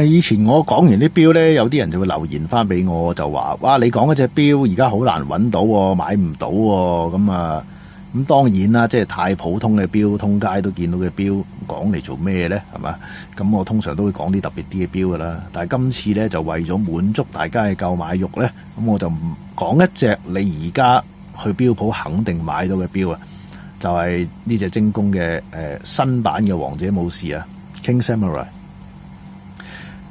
以前我講完啲錶咧，有啲人就會留言翻俾我，就話：哇，你講嗰隻錶而家好難揾到喎，買唔到喎。咁當然啦，即係太普通嘅錶，通街都見到嘅錶，講嚟做咩咧？係嘛？咁我通常都會講啲特別啲嘅錶噶啦。但係今次咧就為咗滿足大家嘅購買慾咧，咁我就唔講一隻你而家去錶鋪肯定買到嘅錶啊，就係呢隻精工嘅新版嘅王者武士啊 ，King Samurai。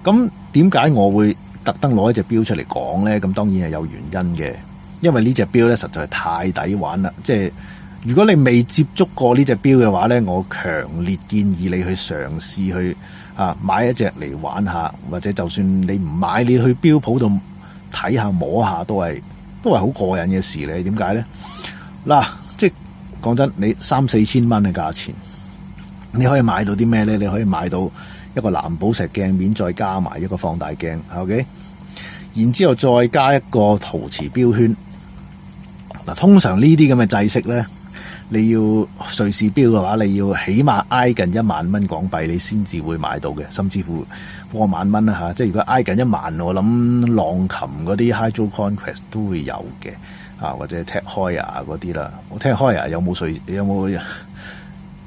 咁點解我會特登攞一隻錶出嚟講咧？咁當然係有原因嘅，因為呢隻錶咧實在係太抵玩啦。即係如果你未接觸過呢隻錶嘅話咧，我強烈建議你去嘗試去買一隻嚟玩下，或者就算你唔買，你去錶鋪度睇下摸下都係好過癮嘅事嚟。點解咧？嗱，即係講真，你3-4千蚊嘅價錢，你可以買到啲咩咧？你可以買到一個藍寶石鏡面，再加埋一個放大鏡 ，OK， 然之後再加一個陶瓷錶圈。嗱，通常呢啲咁嘅制式咧，你要瑞士錶嘅話，你要起碼挨近1萬蚊港幣，你先至會買到嘅，甚至乎過萬蚊啦吓。即係如果挨近1萬，我諗浪琴嗰啲 Hydro Conquest 都會有嘅，或者 Tag Heuer 嗰啲啦。我 Tag Heuer有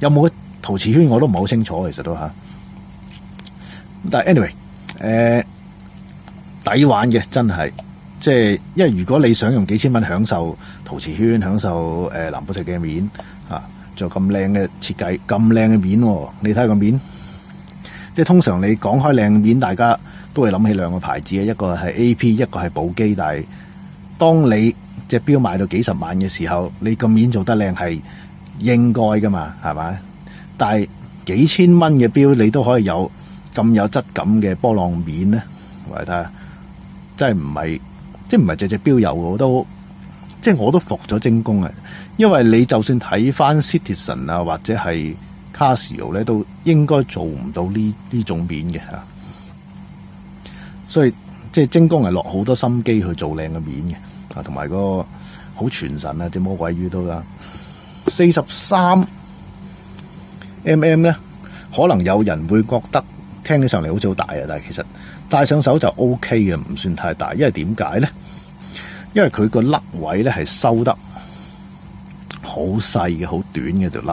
冇陶瓷圈我都唔係好清楚，其實都吓。但係 anyway，抵玩嘅真係，即係因為如果你想用幾千蚊享受陶瓷圈，享受藍寶石嘅面仲有咁靚嘅設計，咁靚嘅面，你睇下個面，即係通常你講開靚面，大家都會諗起兩個牌子嘅，一個係 AP， 一個係寶璣。但係當你隻錶賣到幾十萬嘅時候，你個面做得靚係應該噶嘛，係咪？但係幾千蚊嘅錶，你都可以有咁有質感嘅波浪面咧，我睇下，真係唔係，即係唔係隻隻錶有，我都服咗精工啊！因為你就算睇翻 Citizen 啊，或者係 Casio 咧，都應該做唔到呢種面嘅吓。所以即係精工係落好多心機去做靚嘅面嘅，同埋個好傳神啊！隻魔鬼魚都啦，43mm 咧，可能有人會覺得聽起上嚟好似好大啊，但係其實戴上手就 OK 嘅，唔算太大。因為點解咧？因為佢個粒位咧係收得好細嘅，好短嘅條粒，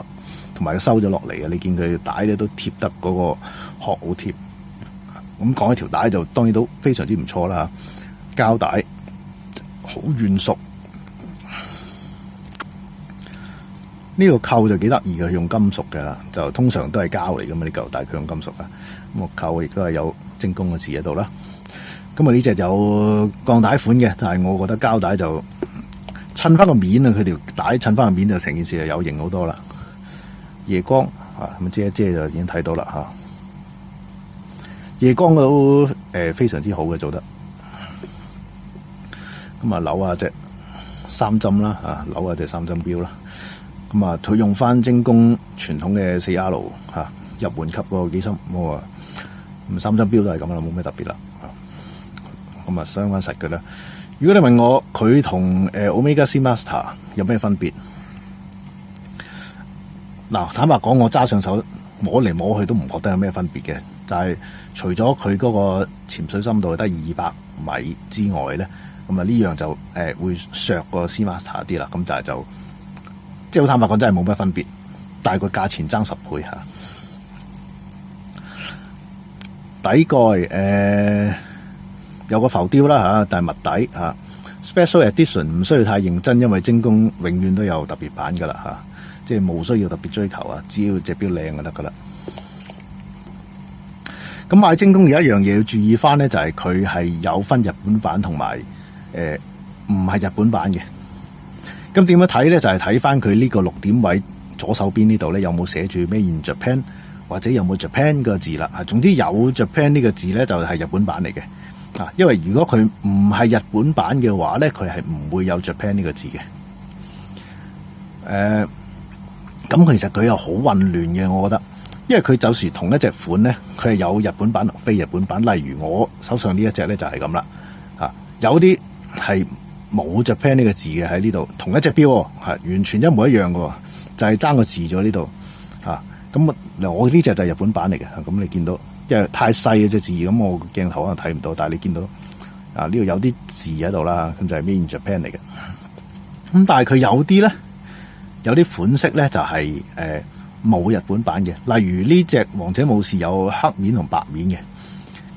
同埋佢收咗落嚟嘅。你見佢帶咧都貼得嗰個殼好貼。咁講起條帶就當然都非常之唔錯啦，膠帶好軟熟。呢個扣就幾得意嘅，用金屬嘅，就通常都係膠嚟噶嘛，呢嚿帶佢用金屬啊。咁個扣亦都係有精工嘅字喺度啦。咁呢隻有鋼帶款嘅，但係我覺得膠帶就襯翻個面啊，佢條帶襯翻個面就成件事就有型好多啦。夜光咁遮一遮就已經睇到啦吓。夜光都非常之好嘅做得。咁扭下隻3針啦扭下隻3針錶啦。咁佢用翻精工傳統嘅4R 入門級嗰個機芯，咁3針錶都係咁啦，冇咩特別啦。咁相翻實嘅啦。如果你問我佢同Omega Seamaster 有咩分別？嗱，坦白講，我揸上手摸嚟摸去都唔覺得有咩分別嘅。就係除咗佢嗰個潛水深度得200米之外咧，咁呢樣就會削個 Seamaster 啲啦。咁但係就即係好坦白講，真係冇乜分別。但係個價錢爭10倍嚇。底蓋有個浮雕啦嚇，但係物底嚇 Special Edition 唔需要太認真，因為精工永遠都有特別版噶啦嚇，即係冇需要特別追求啊，只要隻錶靚就得噶啦。咁買精工有一樣嘢要注意翻咧，就係佢係有分日本版同埋唔係日本版嘅。咁點樣睇咧？就係睇翻佢呢個6點位左手邊呢度咧，有冇寫住 Made in Japan 或者有冇 Japan 個字啦。總之有 Japan 呢個字咧，就係日本版嚟嘅。因為如果佢唔係日本版嘅話咧，佢係唔會有 Japan 呢個字嘅。咁其實佢又好混亂嘅，我覺得，因為佢就算同一隻款咧，佢係有日本版同非日本版。例如我手上呢一隻咧就係咁啦，有啲係冇 Japan 呢個字嘅喺呢度，同一隻錶完全一模一樣嘅，就係爭個字咗呢度。咁我呢隻就係日本版嚟嘅，咁你見到因為太細嘅隻字，咁我鏡頭可能睇唔到，但係你見到啊呢度有啲字喺度啦，咁就係 Made in Japan 嚟嘅。咁但係佢有啲咧，有啲款式咧就係冇日本版嘅，例如呢隻王者武士有黑面同白面嘅。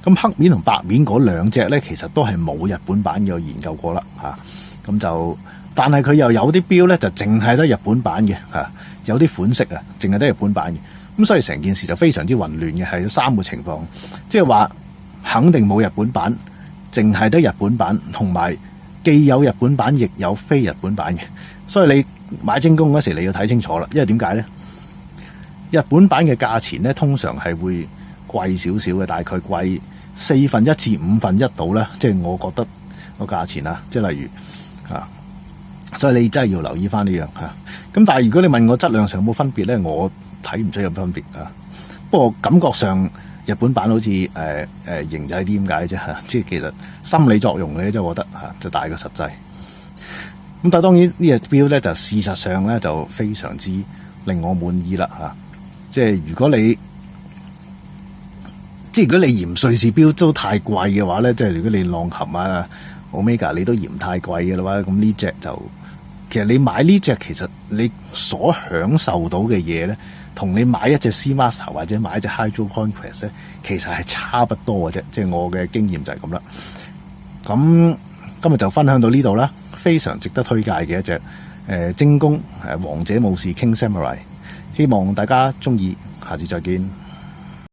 咁黑面同白面嗰兩隻咧，其實都係冇日本版嘅，我研究過啦嚇。咁就，但係佢又有啲錶咧，就淨係得日本版嘅嚇，有啲款式啊，淨係得日本版嘅。咁所以成件事就非常之混亂嘅，係有三個情況，即係話肯定冇日本版，淨係得日本版，同埋既有日本版，亦有非日本版嘅。所以你買精工嗰時，你要睇清楚啦，因為點解咧？日本版嘅價錢咧，通常係會貴少少嘅，大概貴1/4至1/5度啦，即係我覺得個價錢啊，即係例如啊，所以你真係要留意翻呢樣嚇。咁但係如果你問我質量上有冇分別咧，我睇唔出有分別啊。不過感覺上日本版好似型仔啲咁解啫嚇，即係其實心理作用嘅，即係我覺得嚇就大過實際。咁但係當然呢隻錶咧就事實上咧就非常之令我滿意啦嚇。即係如果你嫌瑞士錶都太貴嘅話咧，即係如果你浪琴啊、Omega 你都嫌太貴嘅話，咁呢隻就其實你買呢隻，其實你所享受到嘅嘢咧，同你買一隻 Seamaster 或者買一隻 Hydro Conquest 咧，其實係差不多嘅啫。即係我嘅經驗就係咁啦。咁今日就分享到呢度啦，非常值得推介嘅一隻精工王者武士 King Samurai，希望大家中意，下次再見。